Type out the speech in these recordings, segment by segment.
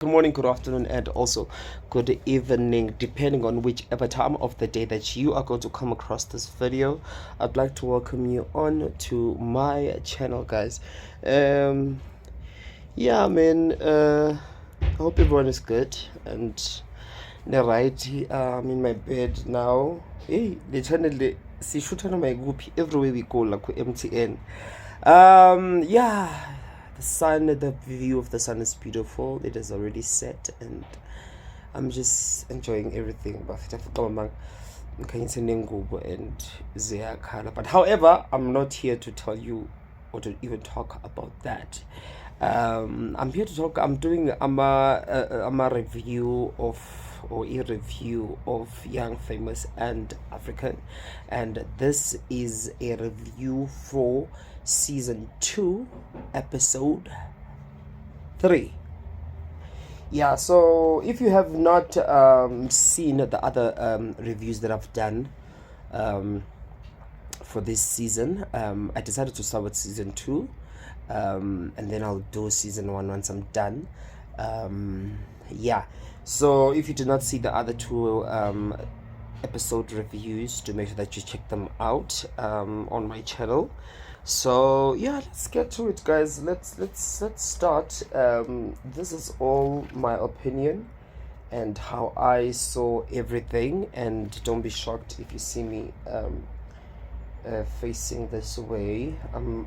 Good morning, good afternoon, and also good evening, depending on whichever time of the day that you are going to come across this video. I'd like to welcome you on to my channel, guys. Yeah, man. I hope everyone is good and right. I'm in my bed now. Hey, the channel see shoot on my group everywhere we go like MTN. Yeah, the view of the sun is beautiful. It is already set, and I'm just enjoying everything. But however, I'm not here to tell you or to even talk about that. I'm here to talk. I'm doing a review of or a review of Young, Famous, and African, and this is a review for season 2, episode 3. Yeah, so if you have not seen the other reviews that I've done for this season, I decided to start with season 2, and then I'll do season 1 once I'm done. Yeah, so if you did not see the other 2 episode reviews, to make sure that you check them out on my channel. So yeah, let's get to it, guys. Let's start. This is all my opinion and how I saw everything, and don't be shocked if you see me facing this way.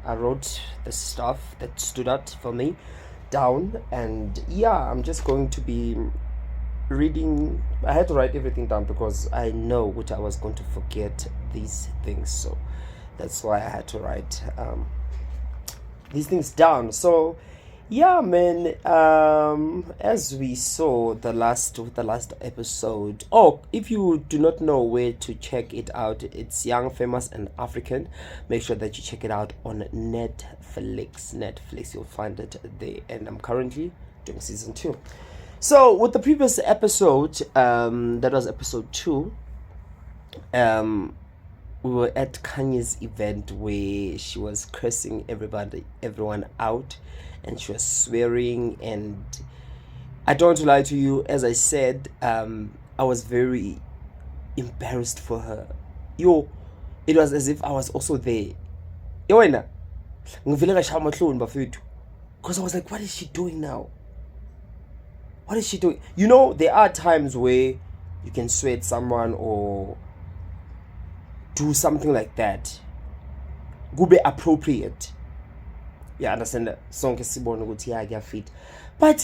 I wrote the stuff that stood out for me down, and yeah, I'm just going to be reading. I had to write everything down because I know what I was going to forget these things, so that's why I had to write these things down. So yeah, man, as we saw the last episode, if you do not know where to check it out, it's Young, Famous, and African. Make sure that you check it out on Netflix. You'll find it there, and I'm currently doing season 2. So with the previous episode, that was episode 2, we were at Kanye's event where she was cursing everyone out, and she was swearing, and I don't want to lie to you, as I said, I was very embarrassed for her. It was as if I was also there. Because I was like, what is she doing now? What is she doing? You know, there are times where you can swear at someone or do something like that. Go be appropriate. Yeah, understand that song is fit. But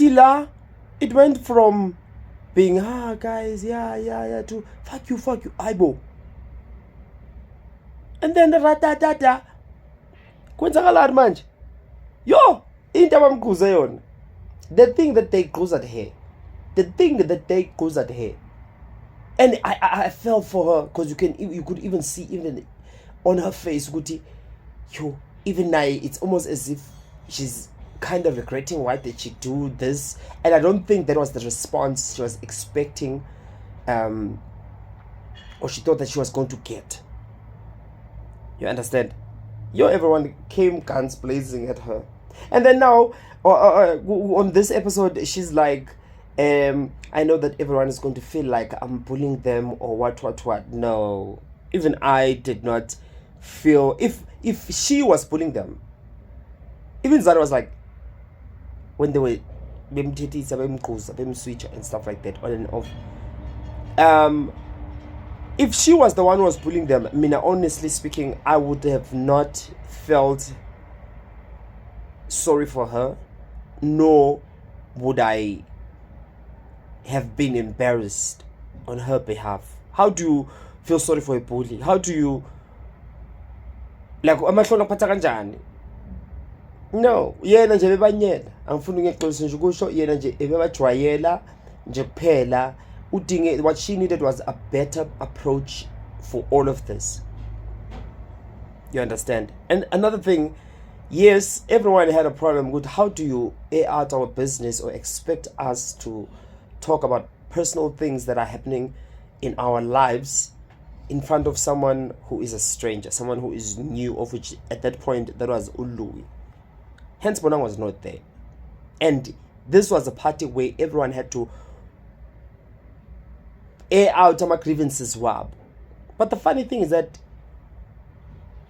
it went from being guys, yeah to fuck you, aibo. And then the ratatata. Kwenzakalani manje? Yo, into abamkhuze yona. The thing that they goes at her. And I felt for her, because you could even see even on her face, even now it's almost as if she's kind of regretting why did she do this. And I don't think that was the response she was expecting, or she thought that she was going to get. You understand? Everyone came guns blazing at her, and then now on this episode she's like, I know that everyone is going to feel like I'm bullying them or what. No, even I did not feel, if she was bullying them. Even Zara was like, when they were switch and stuff like that, on and off. If she was the one who was bullying them, honestly speaking, I would have not felt sorry for her, nor would I have been embarrassed on her behalf. How do you feel sorry for a bully? How do you, like, amahloni akuphatha kanjani? No, yena nje bebanyela, angifuni ngeqiniso nje ukusho, yena nje ebebajwayela nje kuphela. What she needed was a better approach for all of this. You understand? And another thing, yes, everyone had a problem with how do you air out our business or expect us to talk about personal things that are happening in our lives in front of someone who is a stranger, someone who is new, of which at that point that was Ului. Hence Bonang was not there. And This was a party where everyone had to air out my grievances wab. But the funny thing is that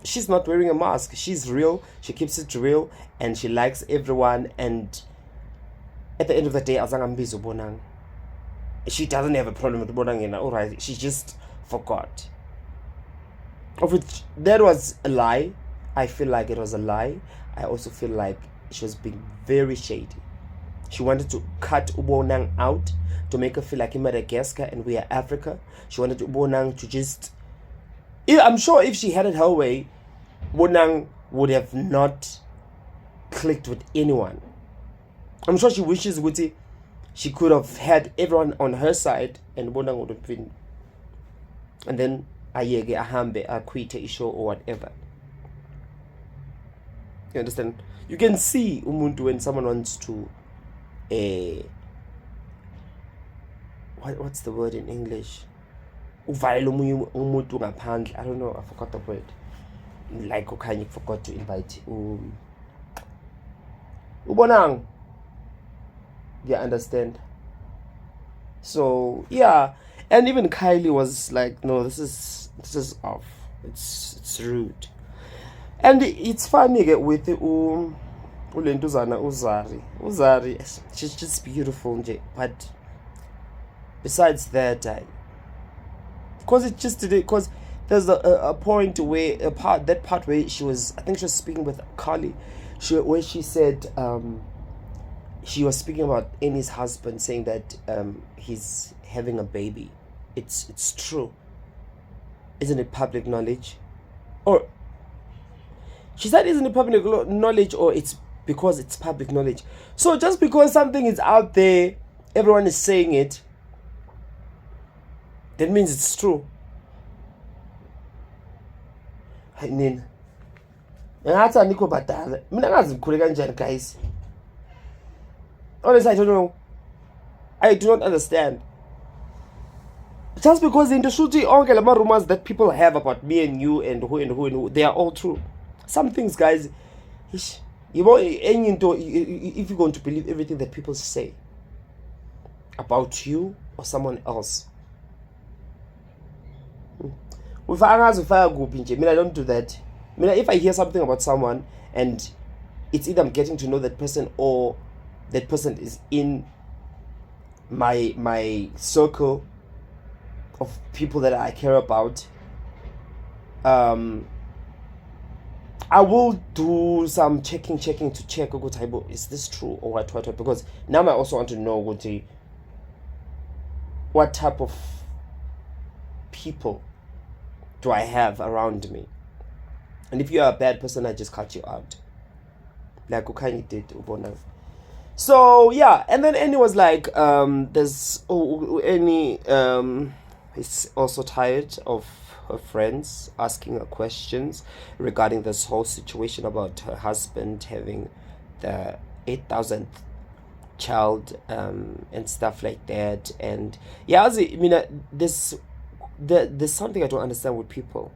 she's not wearing a mask. She's real. She keeps it real, and she likes everyone. And at the end of the day, she doesn't have a problem with Bonang. All right, she just forgot. Of which that was a lie. I feel like it was a lie. I also feel like she was being very shady. She wanted to cut Ubonang out to make her feel like in Madagascar and we are Africa. She wanted Ubonang to just... I'm sure if she had it her way, Bonang would have not clicked with anyone. I'm sure she wishes Guti she could have had everyone on her side and Bonang would have been... And then Ayege, Ahambe, Akwite, Isho or whatever. You understand? You can see Umuntu when someone wants to... what's the word in English? I don't know, I forgot the word. Like Okanye forgot to invite Ubonang. You understand? So yeah, and even Kylie was like, no, this is off. It's rude. And it's funny with Ulentuzana Uzari, she's just beautiful, but besides that, because it just today, because there's a point where that part where she was, I think she was speaking with Carly, where she said she was speaking about Annie's husband, saying that he's having a baby. It's true, isn't it public knowledge? Or she said, isn't it public knowledge, or it's because it's public knowledge? So just because something is out there, everyone is saying it, that means it's true. I mean, guys. Honestly, I don't know. I do not understand. Just because in the shooting, all the rumors that people have about me and you and who, they are all true. Some things, guys, if you're going to believe everything that people say about you or someone else, I don't do that. If I hear something about someone and it's either I'm getting to know that person or that person is in my circle of people that I care about, I will do some checking to check, is this true or what, because now I also want to know what type of people do I have around me. And if you are a bad person, I just cut you out. Like Ukani did Ubona. So yeah, and then Annie was like, Annie is also tired of her friends asking her questions regarding this whole situation about her husband having the 8,000th child and stuff like that. And yeah, there's something I don't understand with people.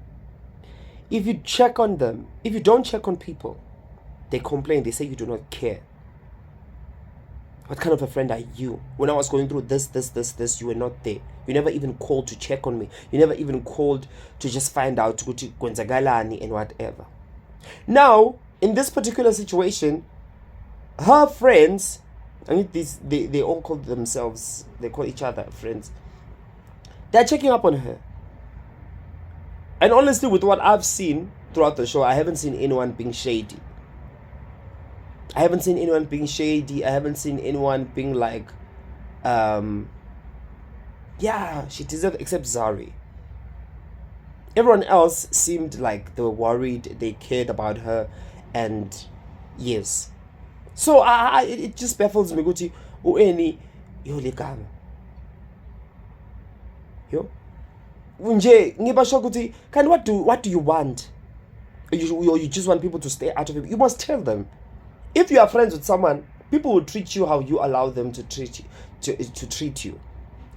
If you check on them, if you don't check on people, they complain, they say you do not care. What kind of a friend are you? When I was going through this, you were not there. You never even called to check on me. You never even called to just find out and whatever. Now, in this particular situation, her friends, they all call themselves, they call each other friends. They're checking up on her. And honestly, with what I've seen throughout the show, I haven't seen anyone being shady. I haven't seen anyone being like, yeah, she deserved, except Zari. Everyone else seemed like they were worried, they cared about her, and yes. So it just baffles me. Guti, ueni yo lekama. Yo. Nje ngibasho ukuthi kind what do you want? You just want people to stay out of it. You must tell them. If you are friends with someone, people will treat you how you allow them to treat you.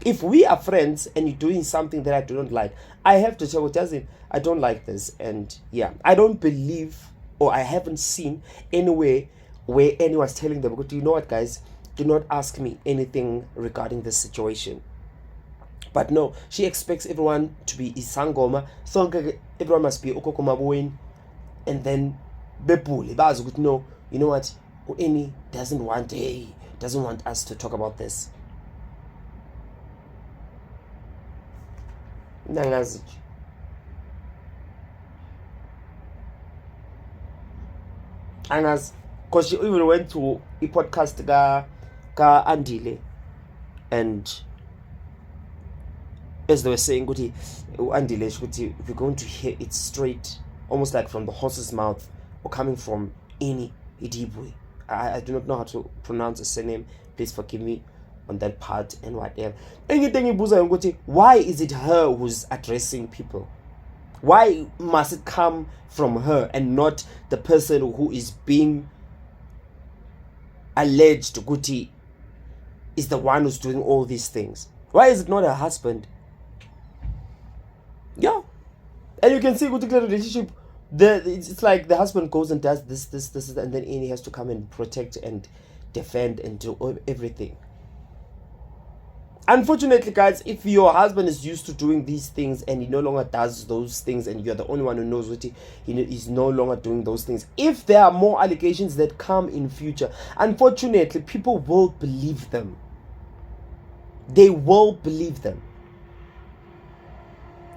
If we are friends and you're doing something that I do not like, I have to tell you, I don't like this. And yeah, I don't believe, or I haven't seen anywhere where anyone's telling them, do you know what, guys? do not ask me anything regarding this situation. But no, she expects everyone to be isangoma. So everyone must be okokomaboin. And then bepule bazi ukuthi no, you know what, Eni doesn't want us to talk about this. Nangazi. Angazi, because she even went to a podcast ka Andile, and as they were saying, Andile, if you're going to hear it straight, almost like from the horse's mouth, or coming from Eni Idibwe. I do not know how to pronounce the surname. Please forgive me on that part and whatever. Why is it her who's addressing people? Why must it come from her and not the person who is being alleged Guti is the one who's doing all these things? Why is it not her husband? Yeah. And you can see Guti relationship. It's like the husband goes and does this, and then Eni has to come and protect and defend and do everything. Unfortunately, guys, if your husband is used to doing these things and he no longer does those things, and you're the only one who knows what he's no longer doing those things, if there are more allegations that come in future, unfortunately, people will believe them. They will believe them.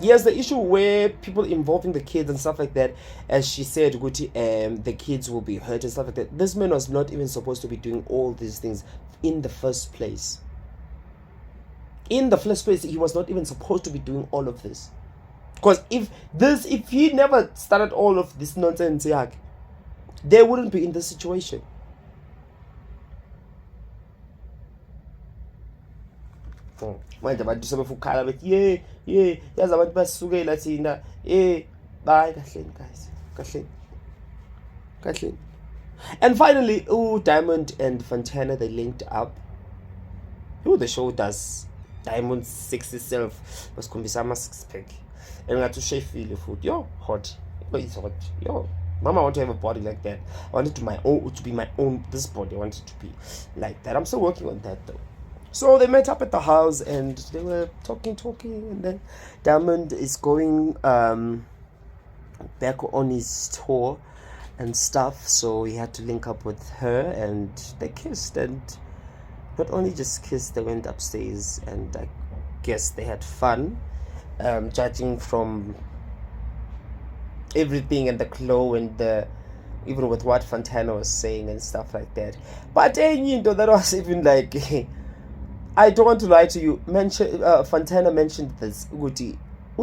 Yes, the issue where people involving the kids and stuff like that, as she said, the kids will be hurt and stuff like that. This man was not even supposed to be doing all these things in the first place. In the first place, he was not even supposed to be doing all of this. Because if he never started all of this nonsense, they wouldn't be in this situation. Manje abantu sebefukhala bethi yazi abantu basukela thina bye kahleni guys kahleni. And finally, Diamond and Fontana, they linked up. The show does Diamond's sexy self was kumbisa ama six pack and ngathi ushefile futhi hot. It's hot. Mama, I want to have a body like that. I want it to be my own this body. I want it to be like that. I'm still working on that though. So they met up at the house and they were talking, and then Diamond is going back on his tour and stuff, so he had to link up with her, and they kissed, and not only just kissed, they went upstairs, and I guess they had fun, judging from everything and the glow and even with what Fontana was saying and stuff like that. But that was even like I don't want to lie to you. Fontana mentioned this.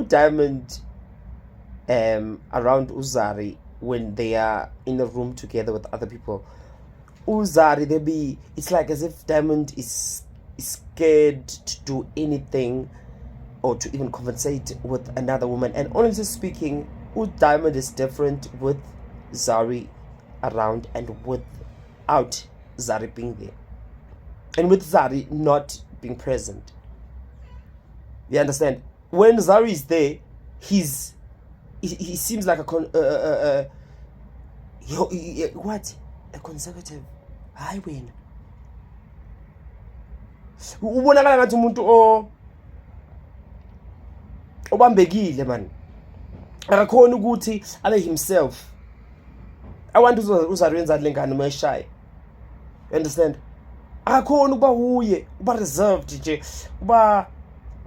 Diamond around Uzari, when they are in a room together with other people, Uzari, it's like as if Diamond is scared to do anything or to even conversate with another woman. And honestly speaking, Diamond is different with Zari around and without Zari being there. And with Zari not being present. You understand? When Zari is there, he seems like a conservative. Hayi wena. Ubonakala ngathi umuntu obambekile man. Akakhona ukuthi abe himself. I want Uzari wenza lengane mayishaya. You understand? Akakhona ukuba uye, uba reserved nje, uba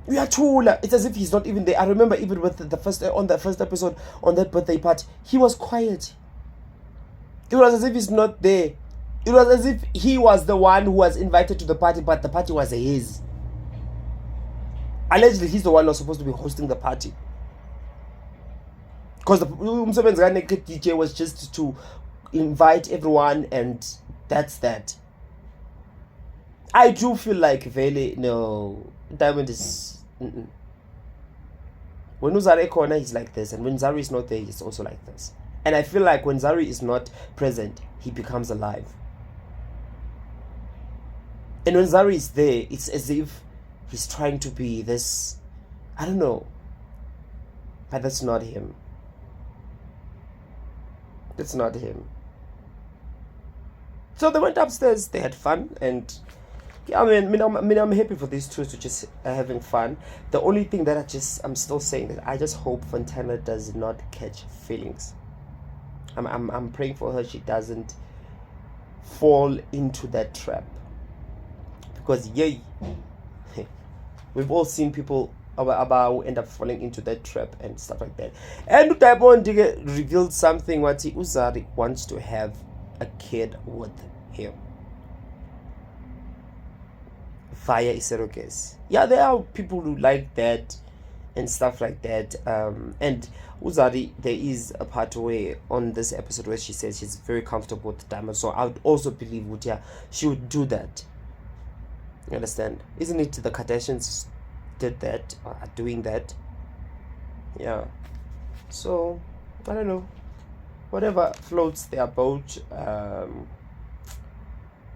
uyathula. It's as if he's not even there. I remember even with the first episode on that birthday party, he was quiet. It was as if he's not there. It was as if he was the one who was invited to the party, but the party was his. Allegedly, he's the one who was supposed to be hosting the party. Because the DJ was just to invite everyone, and that's that. I do feel like Vele, no, Diamond is. When Uzari corner, he's like this, and when Zari is not there, he's also like this. And I feel like when Zari is not present, he becomes alive. And when Zari is there, it's as if he's trying to be this, I don't know, but that's not him. That's not him. So they went upstairs, they had fun, and Yeah, I'm happy for these two to just having fun. The only thing that I'm still saying that I just hope Fontana does not catch feelings. I'm praying for her she doesn't fall into that trap, because we've all seen people about end up falling into that trap and stuff like that. And Diamond revealed something what Uzari wants to have a kid with him via surrogacy. Yeah, there are people who like that and stuff like that. And Uzari, there is a part where on this episode where she says she's very comfortable with Diamond. So I would also believe she would do that. You understand? Isn't it the Kardashians did that or are doing that? Yeah. So I don't know. Whatever floats their boat.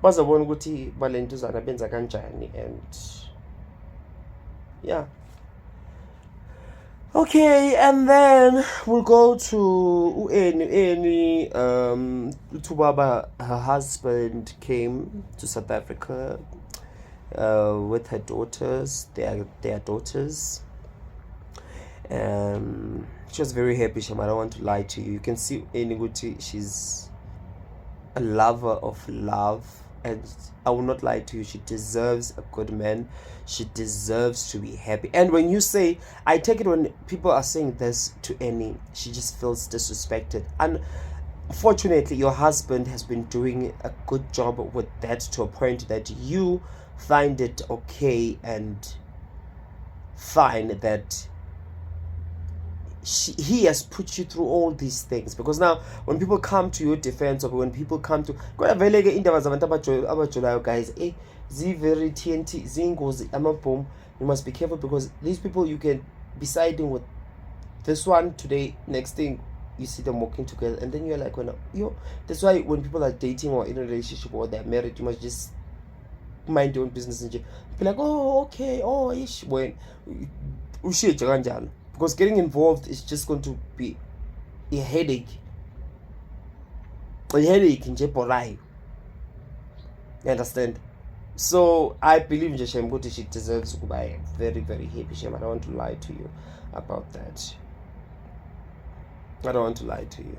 Bazabona ukuthi balentuzana benza kanjani, and yeah. Okay, and then we'll go to Eni. Tubaba, her husband came to South Africa with her daughters, their daughters. She was very happy. I don't want to lie to you. You can see Eni Guti, she's a lover of love. And I will not lie to you, she deserves a good man. She deserves to be happy. And when you say, I take it when people are saying this to Eni, she just feels disrespected. Unfortunately, your husband has been doing a good job with that, to a point that you find it okay and fine that he has put you through all these things. Because now when people come to your defense, or when people come to guys, very TNT zingos amabom, you must be careful, because these people, you can be siding with this one today, next thing you see them walking together, and then you're like, that's why when people are dating or in a relationship or they're married, you must just mind your own business and be like, oh okay, oh ish, when because getting involved is just going to be a headache. A headache in Jeporai. You understand? So I believe in Jeshem Guti, she deserves to buy very, very happy. Shem. I don't want to lie to you about that. I don't want to lie to you.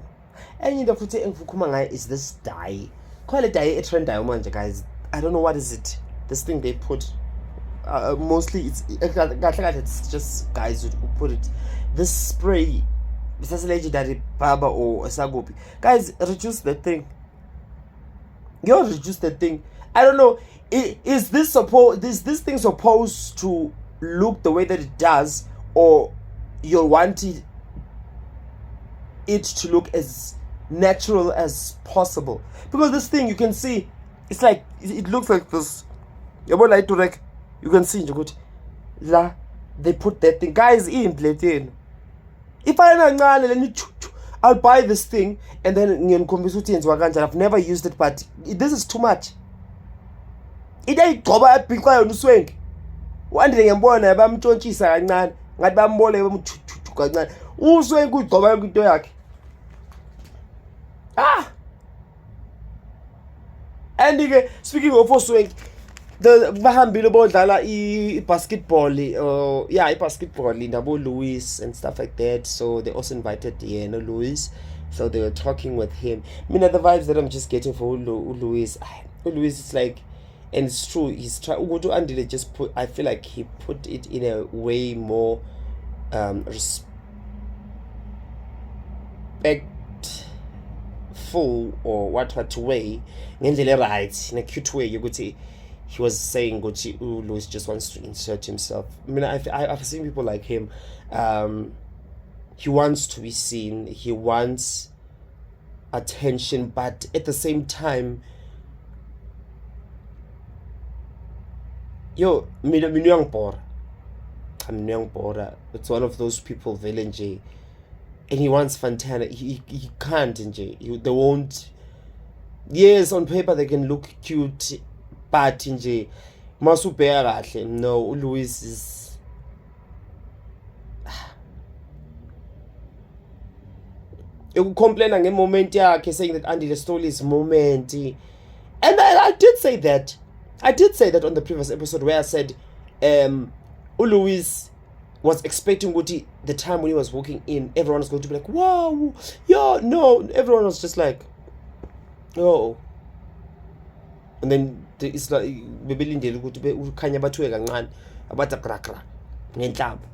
And in the footy and Fukumangai is this dye. Call it dye a trend diamond, guys. I don't know what is it. This thing they put. Mostly it's just guys who put it. This spray, it's a legendary Baba or a Sagopi. Guys, reduce the thing. You reduce the thing. I don't know. Is this thing supposed to look the way that it does, or you wanted it to look as natural as possible? Because this thing, you can see, it's like it looks like this. You can see la they put that thing, guys, in plating. If I'll buy this thing and then I've never used it, but this is too much. It ain't cover because you swing. One day I'm born, I'm chonchisa kancane, ngathi bambole bamchuchu kancane. Usweng kugcoba into yakhe. And speaking of Osweng, the bahambile bodlala basketball, basketball Ndabo Lewis and stuff like that. So they also invited Lewis, so they were talking with him. The vibes that I'm just getting for Lewis is like, and it's true, he's trying Ugodo Andile just put, I feel like he put it in a way more respectful, or what way, right, in a cute way. You could say he was saying Lewis just wants to insert himself. I've seen people like him. He wants to be seen, he wants attention, but at the same time, it's one of those people, Villain J, and he wants Fontana. He can't, J. They won't. Yes, on paper they can look cute, but J, Masupera, no, Louis is. You complain a moment, saying that Andy stole his moment, and I did say that. I did say that on the previous episode where I said Louis was expecting Woody the time when he was walking in, everyone was going to be like, wow, yeah, no, everyone was just like, oh. And then it's like bebelindele ukuthi ukhanya bathuwe kancane abathi kra kra ngenhlamba.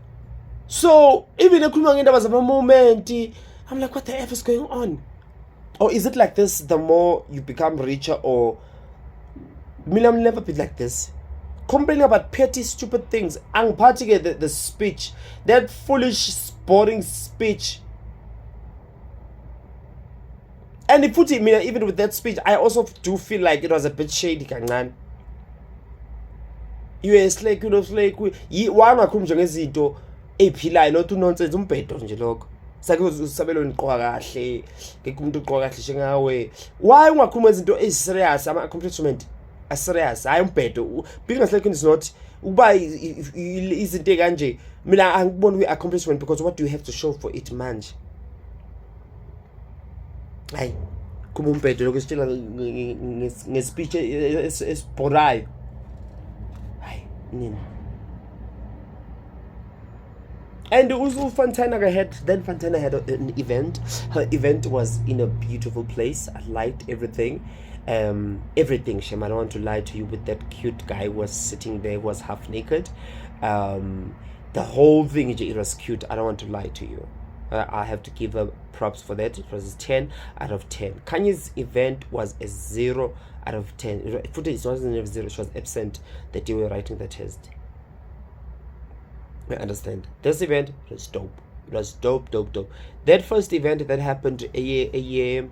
So even ekhuluma ngendaba zama moment, I'm like, what the F is going on? Or is it like this the more you become richer? Or I'll never be like this. Complaining about petty, stupid things. And particularly the speech, that foolish, boring speech. And if put it, even with that speech, I also do feel like it was a bit shady, kangan. US like, like, why not come ngezinto ephilayo not nonsense umbhedo nje lokho. Sake usabelo niqoka kahle, ngeke umuntu uqoka kahle njengawe. Why ungakhuluma izinto eziserious ama accomplishment serious? Hayi umbhedo. Being like is not uba izinto kanje. Mina angiboni we accomplishment because what do you have to show for it manje? Hayi kuma umbhedo lokho sitshela ngespeech esibhorayo. Hayi nini. And also Fantana had an event. Her event was in a beautiful place. I liked everything. Everything, Shem. I don't want to lie to you, with that cute guy was sitting there, was half naked. The whole thing, it was cute. I don't want to lie to you. I have to give her props for that. It was 10 out of 10. Kanye's event was a 0 out of 10. It wasn't a 0, she was absent the day we were writing the test. I understand. This event was dope. It was dope. That first event that happened a year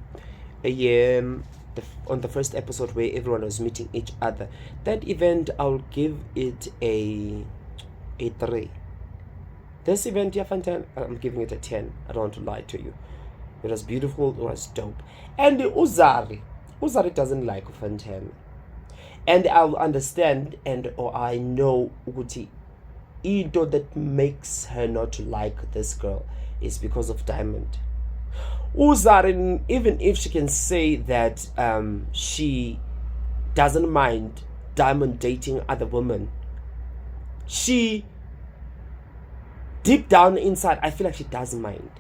on the first episode where everyone was meeting each other. That event, I'll give it a 3. This event, yeah, Fantana, I'm giving it a 10. I don't want to lie to you. It was beautiful. It was dope. And Uzari doesn't like Fantana, and I'll understand, or I know Uguti. Into that makes her not to like this girl is because of Diamond. Uzari, even if she can say that she doesn't mind Diamond dating other women, she deep down inside, I feel like she doesn't mind.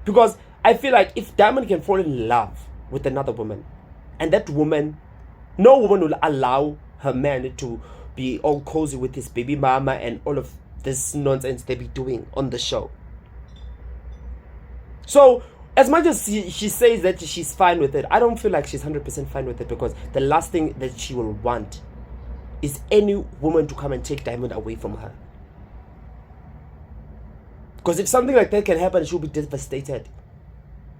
Because I feel like if Diamond can fall in love with another woman, and that woman, no woman will allow her man to be all cozy with his baby mama and all of this nonsense they be doing on the show. So as much as she says that she's fine with it, I don't feel like she's 100% fine with it, because the last thing that she will want is any woman to come and take Diamond away from her. Because if something like that can happen, she'll be devastated.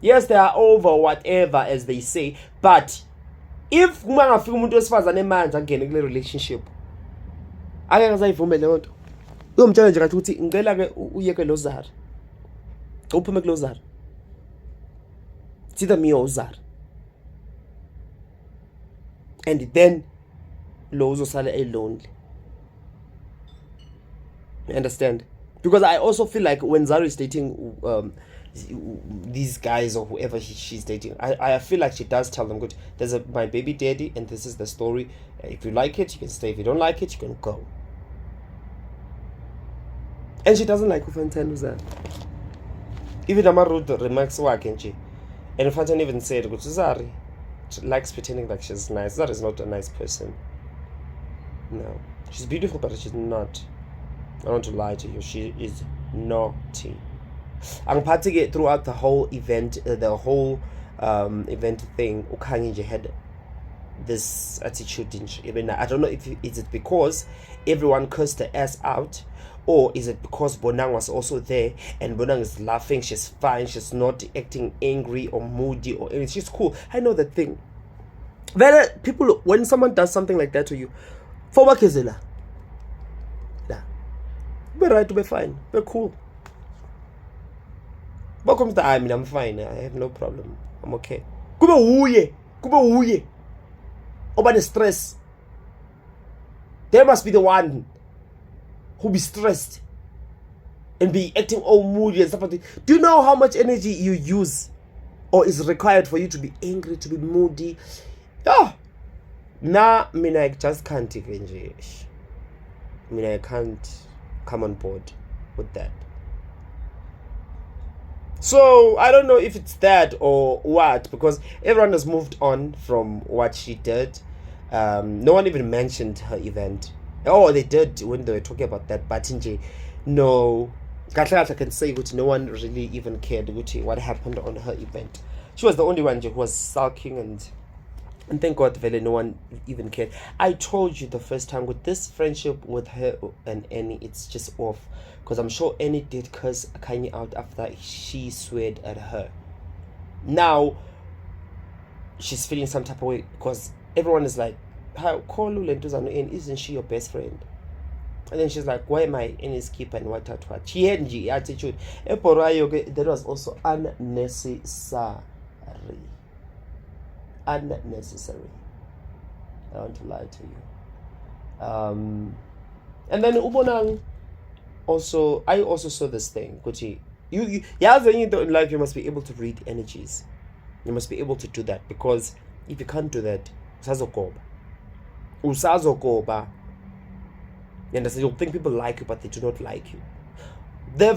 Yes, they are over whatever, as they say, but if umuntu wesifazane manje angene kule relationship, akeke asayivume leyo nto. Uyomtshela nje kathi uthi ngicela ke uyeke lo Zari. Uphume kulo Zari. It's either me or Zari. And then lo uzosala lonely. You understand? Because I also feel like when Zari is dating these guys or whoever she's dating, I feel like she does tell them, good, there's my baby daddy and this is the story. If you like it, you can stay. If you don't like it, you can go. And she doesn't like Fantana Uzari. Even Amaru remarks work, and Fantana even said, good, Uzari, she likes pretending like she's nice. Zari is not a nice person. No. She's beautiful, but she's not. I don't want to lie to you. She is naughty. I'm particularly throughout the whole event, event thing, Ukhanyi had this attitude. I don't know if is it because everyone cursed her ass out, or is it because Bonang was also there and Bonang is laughing, she's fine, she's not acting angry or moody or anything, she's cool. I know that thing. Then people, when someone does something like that to you, for what is it? Be right, to be fine, be cool. But comes the I'm fine. I have no problem. I'm okay. Kube uye. Over the stress. They must be the one who be stressed and be acting all moody and stuff like that. Do you know how much energy you use or is required for you to be angry, to be moody? Yeah. Mina I just can't even I can't come on board with that. So I don't know if it's that or what, because everyone has moved on from what she did. No one even mentioned her event. Oh, they did when they were talking about that, but no, I can say that no one really even cared what happened on her event. She was the only one who was sulking, and thank God really no one even cared. I told you the first time, with this friendship with her and Annie, it's just off. Because I'm sure Annie did curse Kanye out after she swore at her. Now, she's feeling some type of way because everyone is like, call Lulentuzano in, isn't she your best friend? And then she's like, why am I Annie's keeper and what? She had the attitude. That was also unnecessary. Unnecessary. I don't want to lie to you. And then Ubonang also, I also saw this thing, Kuti. You in life, you must be able to read energies. You must be able to do that, because if you can't do that, usazogoba. You understand? You'll think people like you, but they do not like you.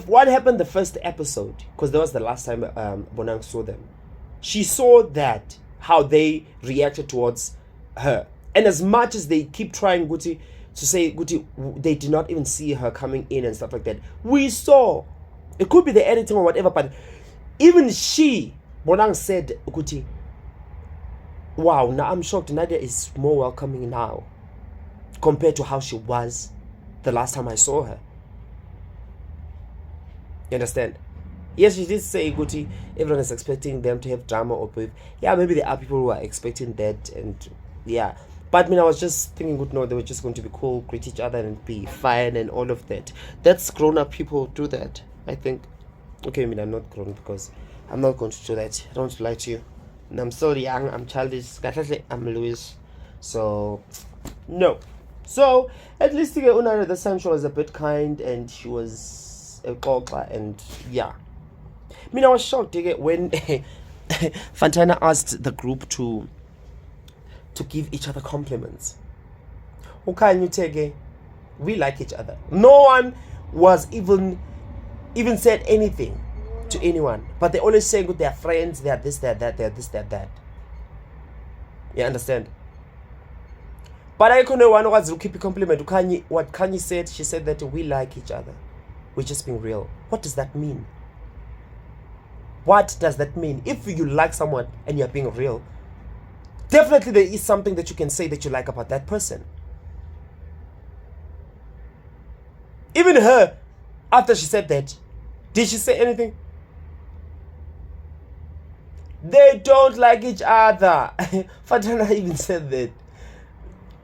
What happened the first episode, because that was the last time Bonang saw them. She saw that, how they reacted towards her. And as much as they keep trying, Guti, to say, Guti, they did not even see her coming in and stuff like that. We saw. It could be the editing or whatever, but even she, Bonang said, Guti, wow, now I'm shocked. Nadia is more welcoming now compared to how she was the last time I saw her. You understand? Yes, she did say, Guti, everyone is expecting them to have drama or beef. Yeah, maybe there are people who are expecting that, and yeah. But I mean, I was just thinking, good, no, they were just going to be cool, greet each other and be fine and all of that. That's grown-up people do that, I think. Okay, I mean, I'm not grown, because I'm not going to do that. I don't want to lie to you. And I'm still young, I'm childish, I'm Louis. So, no. So, at least Una this time she was a bit kind, and she was a coca, and yeah. I mean, I was shocked when Fantana asked the group to give each other compliments. Okay, you take it? We like each other. No one was even said anything to anyone, but they always saying with their friends, they are this, they are that, they are this, they are that. You understand? But I couldn't one was to keep a compliment. What Kanye said, she said that we like each other. We're just being real. What does that mean? What does that mean? If you like someone and you're being real, definitely there is something that you can say that you like about that person. Even her, after she said that, did she say anything? They don't like each other. Fatana even said that.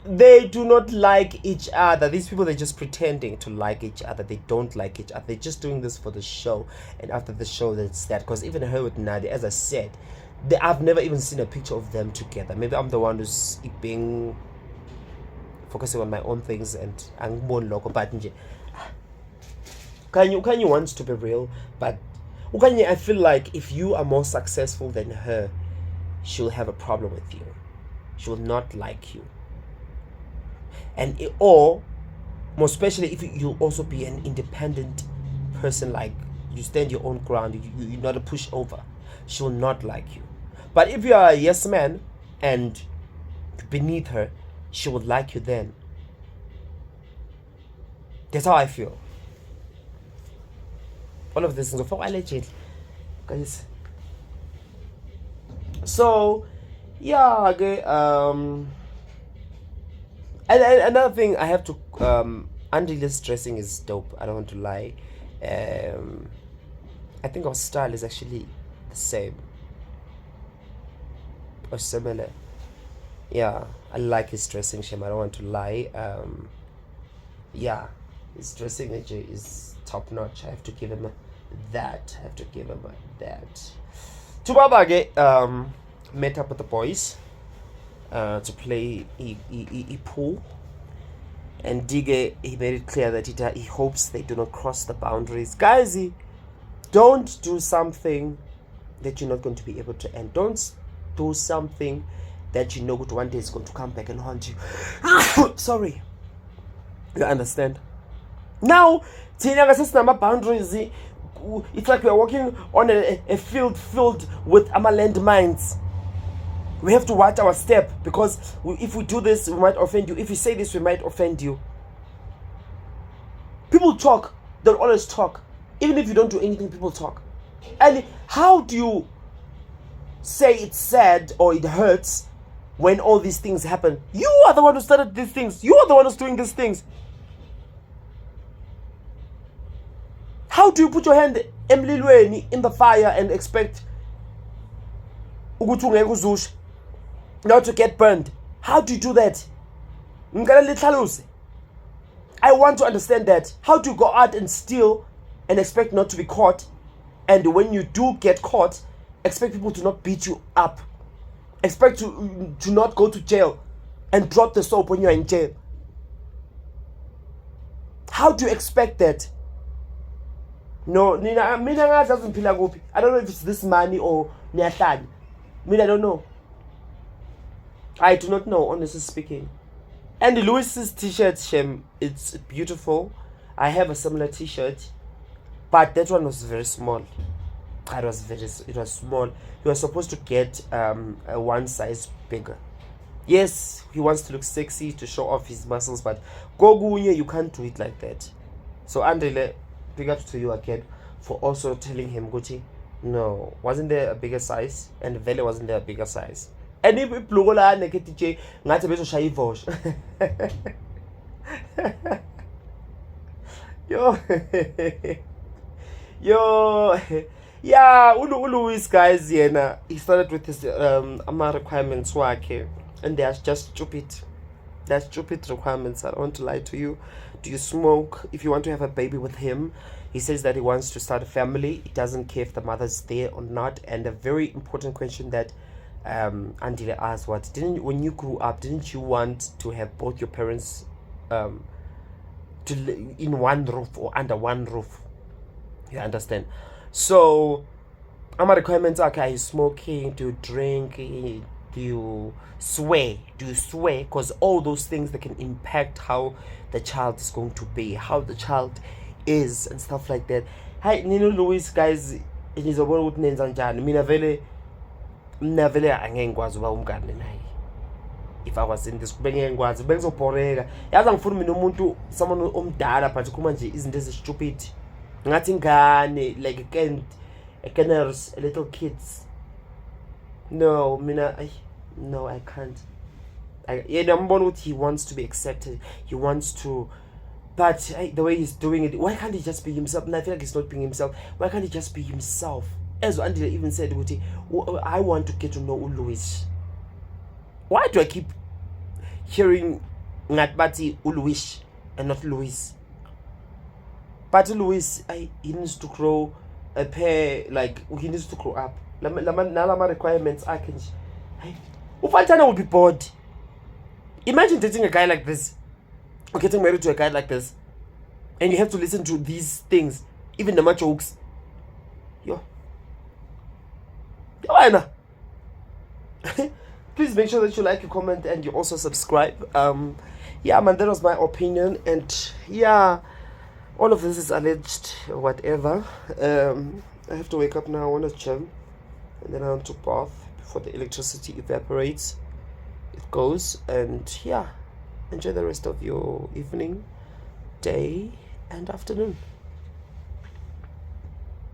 They do not like each other. These people, they're just pretending to like each other. They don't like each other. They're just doing this for the show. And after the show, that's that. Because even her with Nadia, as I said, I've never even seen a picture of them together. Maybe I'm the one who's being focusing on my own things, and I'm more local. But Kanye wants to be real, but Kanye, I feel like if you are more successful than her, she'll have a problem with you. She will not like you. Or more especially if you'll also be an independent person, like you stand your own ground, you're not a pushover, she will not like you. But if you are a yes man and beneath her, she will like you then. That's how I feel. All of this is for allegedly, guys. So yeah, okay. And another thing I have to Andrela's dressing is dope. I don't want to lie. I think our style is actually the same or similar. Yeah, I like his dressing, Shem. I don't want to lie. Yeah, his dressing is top notch. I have to give him that. Tubabage met up with the boys to play pool, and Dige, he made it clear that he hopes they do not cross the boundaries. Guys, don't do something that you're not going to be able to end. Don't do something that you know that one day is going to come back and haunt you. Sorry. You understand? Now, boundaries. It's like we are walking on a field filled with landmines. We have to watch our step, because if we do this, we might offend you. If we say this, we might offend you. People talk. They'll always talk. Even if you don't do anything, people talk. And how do you say it's sad or it hurts when all these things happen? You are the one who started these things. You are the one who's doing these things. How do you put your hand emlilweni in the fire and expect not to get burned? How do you do that? I want to understand that. How do you go out and steal and expect not to be caught? And when you do get caught, expect people to not beat you up. Expect to not go to jail and drop the soap when you're in jail. How do you expect that? No, I don't know if it's this money or I don't know. I do not know, honestly speaking. And Louis's t-shirt, Shem, it's beautiful. I have a similar t-shirt, but that one was very small. It was small. You were supposed to get a one size bigger. Yes, he wants to look sexy, to show off his muscles, but Gogunye, you can't do it like that. So Andele, big up to you again for also telling him, Gucci, no, wasn't there a bigger size? And Vele wasn't there a bigger size? And if Plugola Neketiche, not a bit of shy voice. Yo, yeah, Louis guys, yeah, he started with his requirements work, and they are just stupid. They're stupid requirements. I don't want to lie to you. Do you smoke? If you want to have a baby with him, he says that he wants to start a family. He doesn't care if the mother's there or not. And a very important question that Andile asked, when you grew up, didn't you want to have both your parents in one roof or under one roof? You understand? So my requirements are, are you smoking? Do you drink? Do you swear? Because all those things that can impact how the child is going to be, how the child is, and stuff like that. Hi, Nino Louis, guys, it is a word names and Jan. Mina vele angengwazi uba umngane naye. If I was in this bengengwazi bengizoboreka. Yazi angifuni mina umuntu someone omdala but kuma nje izinto ezistupid. Ngathi ngane like a little kids. No, mina no, I can't. He wants to be accepted. He wants to, but the way he's doing it, why can't he just be himself? And I feel like he's not being himself. Why can't he just be himself? As Andile even said, I want to get to know Louis. Why do I keep hearing Ngatbati Louis and not Louis? But Louis, he needs to grow a pair, like he needs to grow up. Lama requirements I can. Ufantana will be bored. Imagine dating a guy like this, or getting married to a guy like this, and you have to listen to these things, even the jokes. Yo. Please make sure that you like, you comment, and you also subscribe. Yeah, man, that was my opinion, and yeah, all of this is alleged, whatever. I have to wake up now. I want to gym, and then I want to bath before the electricity evaporates. It goes, and yeah, enjoy the rest of your evening, day, and afternoon.